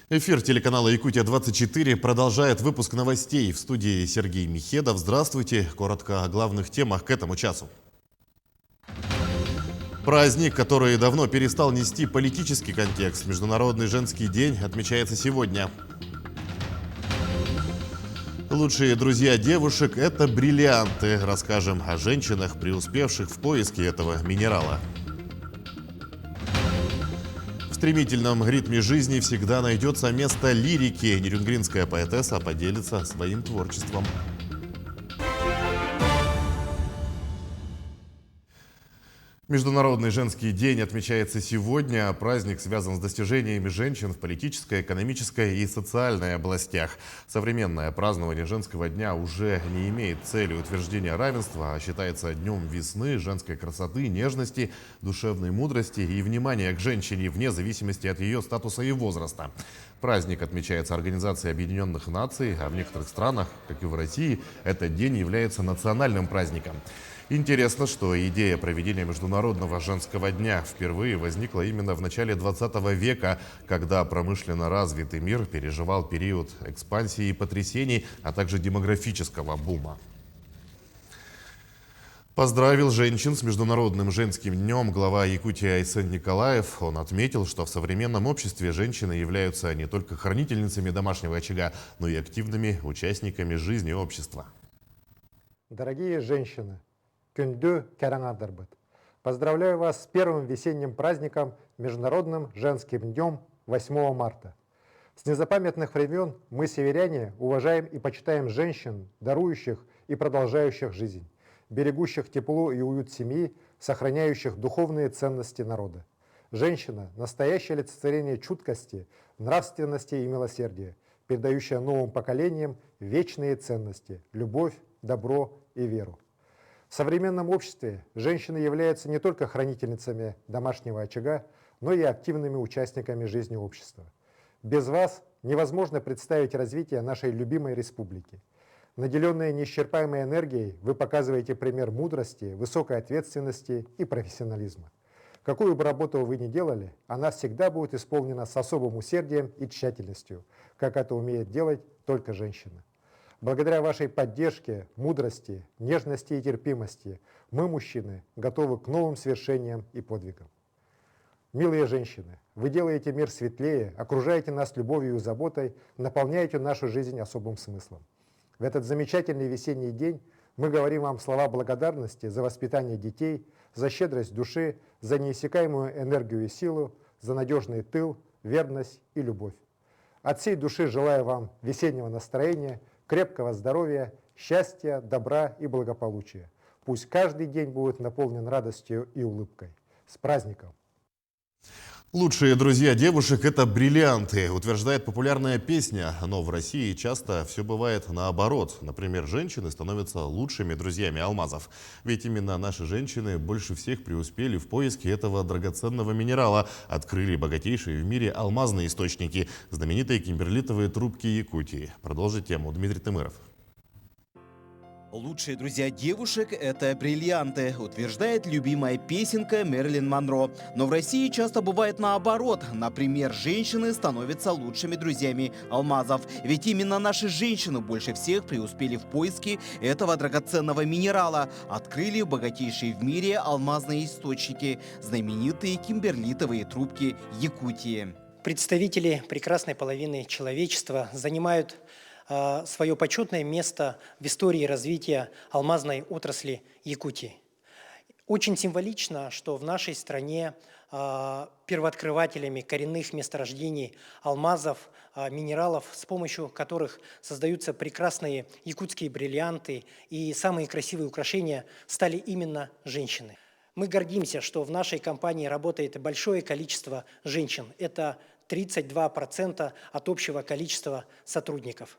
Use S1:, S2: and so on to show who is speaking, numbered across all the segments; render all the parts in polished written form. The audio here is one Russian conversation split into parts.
S1: Эфир телеканала «Якутия-24» продолжает выпуск новостей. В студии Сергей Михедов. Здравствуйте. Коротко о главных темах к этому часу. Праздник, который давно перестал нести политический контекст, Международный женский день, отмечается сегодня. Лучшие друзья девушек – это бриллианты. Расскажем о женщинах, преуспевших в поиске этого минерала. В стремительном ритме жизни всегда найдется место лирики. Нерюнгринская поэтесса поделится своим творчеством. Международный женский день отмечается сегодня. Праздник связан с достижениями женщин в политической, экономической и социальной областях. Современное празднование женского дня уже не имеет цели утверждения равенства, а считается днем весны, женской красоты, нежности, душевной мудрости и внимания к женщине вне зависимости от ее статуса и возраста. Праздник отмечается Организацией Объединенных Наций, а в некоторых странах, как и в России, этот день является национальным праздником. Интересно, что идея проведения Международного женского дня впервые возникла именно в начале 20 века, когда промышленно развитый мир переживал период экспансии и потрясений, а также демографического бума. Поздравил женщин с Международным женским днем глава Якутии Айсен Николаев. Он отметил, что в современном обществе женщины являются не только хранительницами домашнего очага, но и активными участниками жизни общества.
S2: Дорогие женщины, күндү кәраңадырбыт. Поздравляю вас с первым весенним праздником Международным женским днем 8 марта. С незапамятных времен мы, северяне, уважаем и почитаем женщин, дарующих и продолжающих жизнь, берегущих тепло и уют семьи, сохраняющих духовные ценности народа. Женщина – настоящее олицетворение чуткости, нравственности и милосердия, передающая новым поколениям вечные ценности – любовь, добро и веру. В современном обществе женщины являются не только хранительницами домашнего очага, но и активными участниками жизни общества. Без вас невозможно представить развитие нашей любимой республики. Наделенные неисчерпаемой энергией, вы показываете пример мудрости, высокой ответственности и профессионализма. Какую бы работу вы ни делали, она всегда будет исполнена с особым усердием и тщательностью, как это умеет делать только женщина. Благодаря вашей поддержке, мудрости, нежности и терпимости мы, мужчины, готовы к новым свершениям и подвигам. Милые женщины, вы делаете мир светлее, окружаете нас любовью и заботой, наполняете нашу жизнь особым смыслом. В этот замечательный весенний день мы говорим вам слова благодарности за воспитание детей, за щедрость души, за неиссякаемую энергию и силу, за надежный тыл, верность и любовь. От всей души желаю вам весеннего настроения, крепкого здоровья, счастья, добра и благополучия. Пусть каждый день будет наполнен радостью и улыбкой. С праздником!
S1: Лучшие друзья девушек – это бриллианты, утверждает популярная песня. Но в России часто все бывает наоборот. Например, женщины становятся лучшими друзьями алмазов. Ведь именно наши женщины больше всех преуспели в поиске этого драгоценного минерала. Открыли богатейшие в мире алмазные источники – знаменитые кимберлитовые трубки Якутии. Продолжит тему Дмитрий Тымыров.
S3: Лучшие друзья девушек – это бриллианты, утверждает любимая песенка Мэрилин Монро. Но в России часто бывает наоборот. Например, женщины становятся лучшими друзьями алмазов. Ведь именно наши женщины больше всех преуспели в поиске этого драгоценного минерала. Открыли богатейшие в мире алмазные источники – знаменитые кимберлитовые трубки Якутии.
S4: Представители прекрасной половины человечества занимают свое почетное место в истории развития алмазной отрасли Якутии. Очень символично, что в нашей стране первооткрывателями коренных месторождений алмазов, минералов, с помощью которых создаются прекрасные якутские бриллианты и самые красивые украшения, стали именно женщины. Мы гордимся, что в нашей компании работает большое количество женщин. Это 32% от общего количества сотрудников.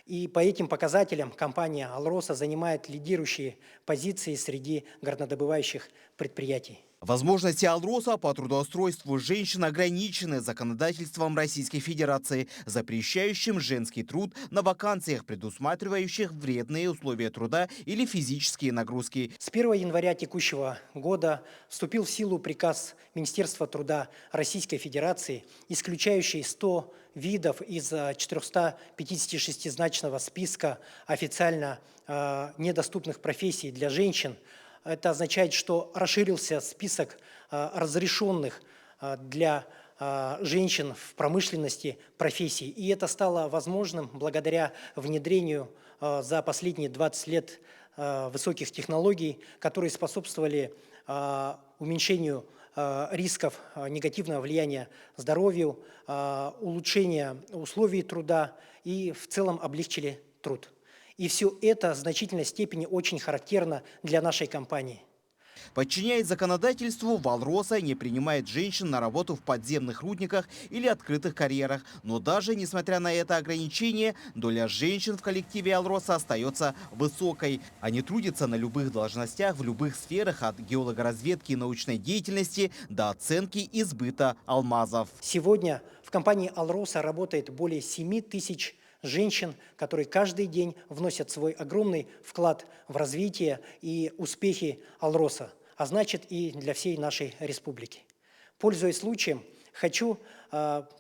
S4: И по этим показателям компания «Алроса» занимает лидирующие позиции среди горнодобывающих предприятий.
S3: Возможности Алроса по трудоустройству женщин ограничены законодательством Российской Федерации, запрещающим женский труд на вакансиях, предусматривающих вредные условия труда или физические нагрузки.
S4: С 1 января текущего года вступил в силу приказ Министерства труда Российской Федерации, исключающий 100 видов из 456-значного списка официально недоступных профессий для женщин. Это означает, что расширился список разрешенных для женщин в промышленности профессий. И это стало возможным благодаря внедрению за последние 20 лет высоких технологий, которые способствовали уменьшению рисков негативного влияния здоровью, улучшения условий труда и в целом облегчили труд. И все это в значительной степени очень характерно для нашей компании.
S3: Подчиняясь законодательству, Алроса не принимает женщин на работу в подземных рудниках или открытых карьерах. Но даже несмотря на это ограничение, доля женщин в коллективе Алроса остается высокой. Они трудятся на любых должностях, в любых сферах, от геологоразведки и научной деятельности до оценки и сбыта алмазов.
S4: Сегодня в компании Алроса работает более 7 тысяч женщин, которые каждый день вносят свой огромный вклад в развитие и успехи Алроса, а значит и для всей нашей республики. Пользуясь случаем, хочу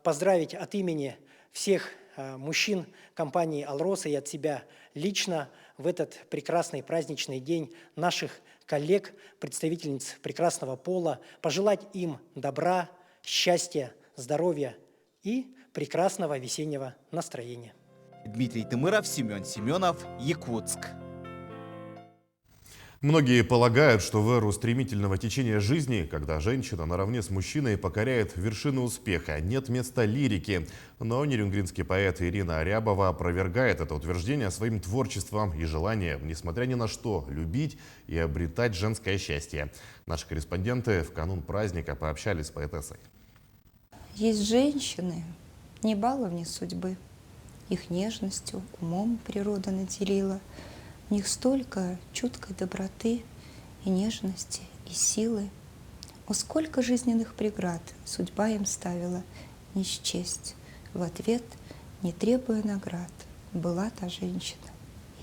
S4: поздравить от имени всех мужчин компании Алроса и от себя лично в этот прекрасный праздничный день наших коллег, представительниц прекрасного пола, пожелать им добра, счастья, здоровья и прекрасного весеннего настроения.
S3: Дмитрий Тымыров, Семен Семенов, Якутск.
S1: Многие полагают, что в эру стремительного течения жизни, когда женщина наравне с мужчиной покоряет вершины успеха, нет места лирике. Но нерюнгринский поэт Ирина Рябова опровергает это утверждение своим творчеством и желанием, несмотря ни на что, любить и обретать женское счастье. Наши корреспонденты в канун праздника пообщались с поэтессой.
S5: Есть женщины, не баловни судьбы. Их нежностью, умом природа наделила. В них столько чуткой доброты и нежности, и силы. О, сколько жизненных преград судьба им ставила не счесть. В ответ, не требуя наград, была та женщина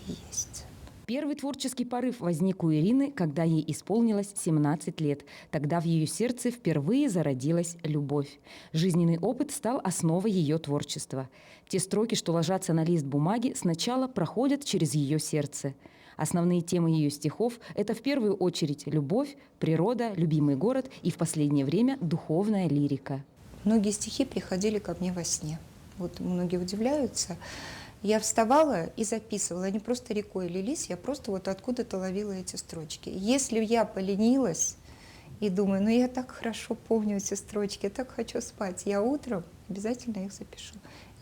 S5: и есть.
S6: Первый творческий порыв возник у Ирины, когда ей исполнилось 17 лет. Тогда в ее сердце впервые зародилась любовь. Жизненный опыт стал основой ее творчества. Те строки, что ложатся на лист бумаги, сначала проходят через ее сердце. Основные темы ее стихов – это в первую очередь любовь, природа, любимый город и в последнее время духовная лирика.
S5: Многие стихи приходили ко мне во сне. Вот многие удивляются. Я вставала и записывала, они просто рекой лились, я просто вот откуда-то ловила эти строчки. Если я поленилась и думаю, ну я так хорошо помню эти строчки, я так хочу спать, я утром обязательно их запишу.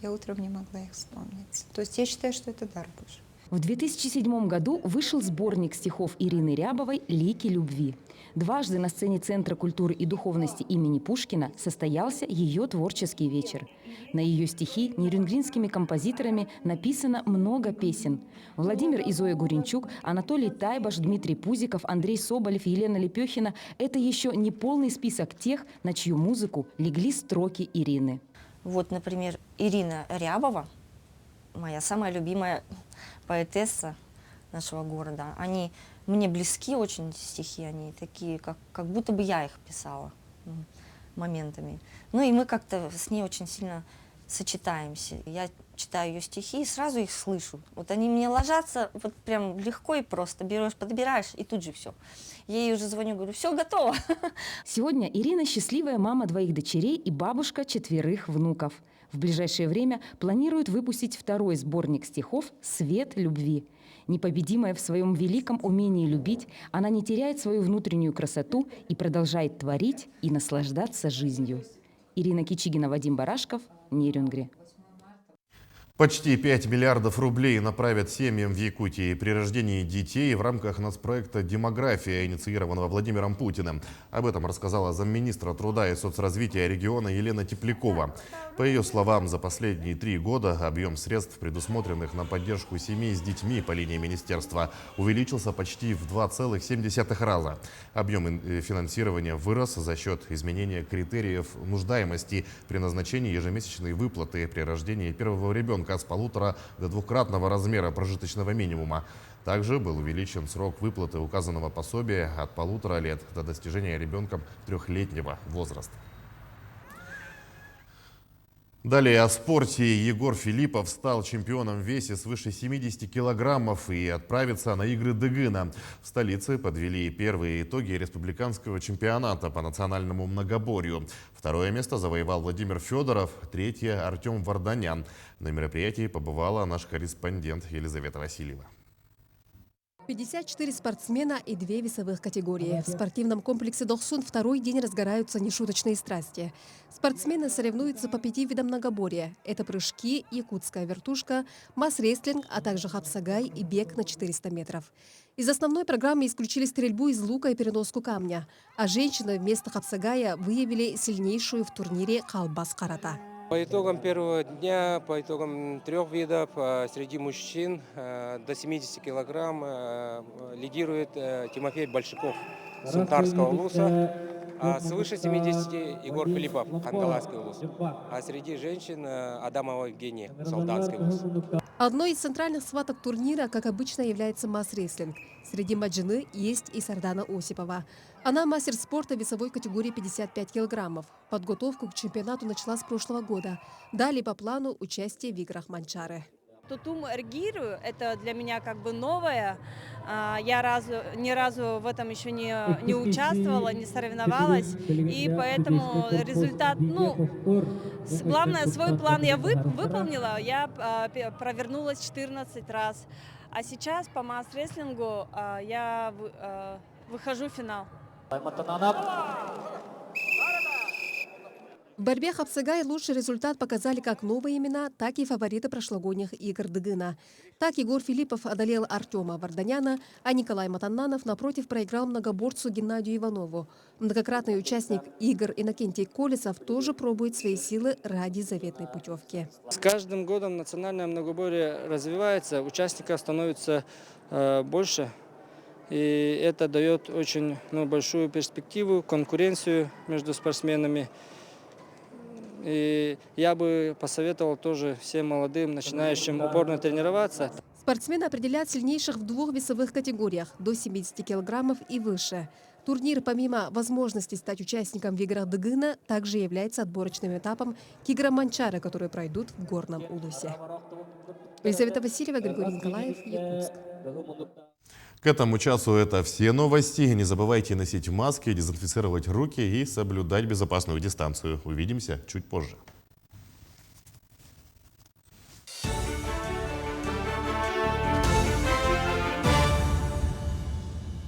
S5: Я утром не могла их вспомнить. То есть я считаю, что это дар Божий.
S6: В 2007 году вышел сборник стихов Ирины Рябовой «Лики любви». Дважды на сцене Центра культуры и духовности имени Пушкина состоялся ее творческий вечер. На ее стихи нерюнгринскими композиторами написано много песен. Владимир и Зоя Гуренчук, Анатолий Тайбаш, Дмитрий Пузиков, Андрей Соболев, Елена Лепехина – это еще не полный список тех, на чью музыку легли строки Ирины.
S7: Вот, например, Ирина Рябова, моя самая любимая поэтесса нашего города. Они мне близки очень, стихи, они такие, как будто бы я их писала моментами. Ну и мы как-то с ней очень сильно сочетаемся. Я читаю ее стихи и сразу их слышу. Вот они мне ложатся вот прям легко и просто. Берешь, подбираешь, и тут же все. Я ей уже звоню, говорю, все, готово.
S6: Сегодня Ирина счастливая мама 2 дочерей и бабушка 4 внуков. В ближайшее время планирует выпустить второй сборник стихов «Свет любви». Непобедимая в своем великом умении любить, она не теряет свою внутреннюю красоту и продолжает творить и наслаждаться жизнью. Ирина Кичигина, Вадим Барашков, Нерюнгри.
S1: Почти 5 миллиардов рублей направят семьям в Якутии при рождении детей в рамках нацпроекта «Демография», инициированного Владимиром Путиным. Об этом рассказала замминистра труда и соцразвития региона Елена Теплякова. По ее словам, за последние 3 года объем средств, предусмотренных на поддержку семей с детьми по линии министерства, увеличился почти в 2,7 раза. Объем финансирования вырос за счет изменения критериев нуждаемости при назначении ежемесячной выплаты при рождении первого ребенка с 1,5 до 2-кратного размера прожиточного минимума. Также был увеличен срок выплаты указанного пособия от 1,5 лет до достижения ребенком 3-летнего возраста. Далее о спорте. Егор Филиппов стал чемпионом в весе свыше 70 килограммов и отправится на игры Дыгына. В столице подвели первые итоги республиканского чемпионата по национальному многоборью. 2-е место завоевал Владимир Федоров, 3-е – Артем Варданян. На мероприятии побывала наш корреспондент Елизавета Васильева.
S8: 54 спортсмена и 2 весовых категории. В спортивном комплексе «Дохсун» второй день разгораются нешуточные страсти. Спортсмены соревнуются по 5 видам многоборья. Это прыжки, якутская вертушка, масс-рестлинг, а также хапсагай и бег на 400 метров. Из основной программы исключили стрельбу из лука и переноску камня. А женщины вместо хапсагая выявили сильнейшую в турнире халбас-карата.
S9: По итогам первого дня, по итогам 3 видов, среди мужчин до 70 килограмм лидирует Тимофей Большаков с Сунтарского улуса, а свыше 70 Егор Филиппов, Хангаласский улус, а среди женщин Адамова Евгения, Солданский улус.
S8: Одной из центральных схваток турнира, как обычно, является масс-рестлинг. Среди маджины есть и Сардана Осипова. Она мастер спорта весовой категории 55 килограммов. Подготовку к чемпионату начала с прошлого года. Далее по плану участие в играх Манчары.
S10: Тутум эргиру – это для меня как бы новое. Я ни разу в этом еще не участвовала, не соревновалась. И поэтому результат, главное, свой план я выполнила. Я провернулась 14 раз. А сейчас по масс-рестлингу я выхожу в финал.
S8: В борьбе хапсагай лучший результат показали как новые имена, так и фавориты прошлогодних игр Дыгына. Так Егор Филиппов одолел Артема Варданяна, а Николай Матаннанов, напротив, проиграл многоборцу Геннадию Иванову. Многократный участник игр Иннокентий Колесов тоже пробует свои силы ради заветной путевки.
S9: С каждым годом национальное многоборье развивается, участников становится больше. И это дает очень большую перспективу, конкуренцию между спортсменами. И я бы посоветовал тоже всем молодым, начинающим упорно тренироваться.
S8: Спортсмены определяют сильнейших в 2 весовых категориях – до 70 килограммов и выше. Турнир, помимо возможности стать участником в играх Дыгына, также является отборочным этапом к играм Манчары, которые пройдут в Горном Улусе. Елизавета Васильева, Григорий Николаев, Якутск.
S1: К этому часу это все новости. Не забывайте носить маски, дезинфицировать руки и соблюдать безопасную дистанцию. Увидимся чуть позже.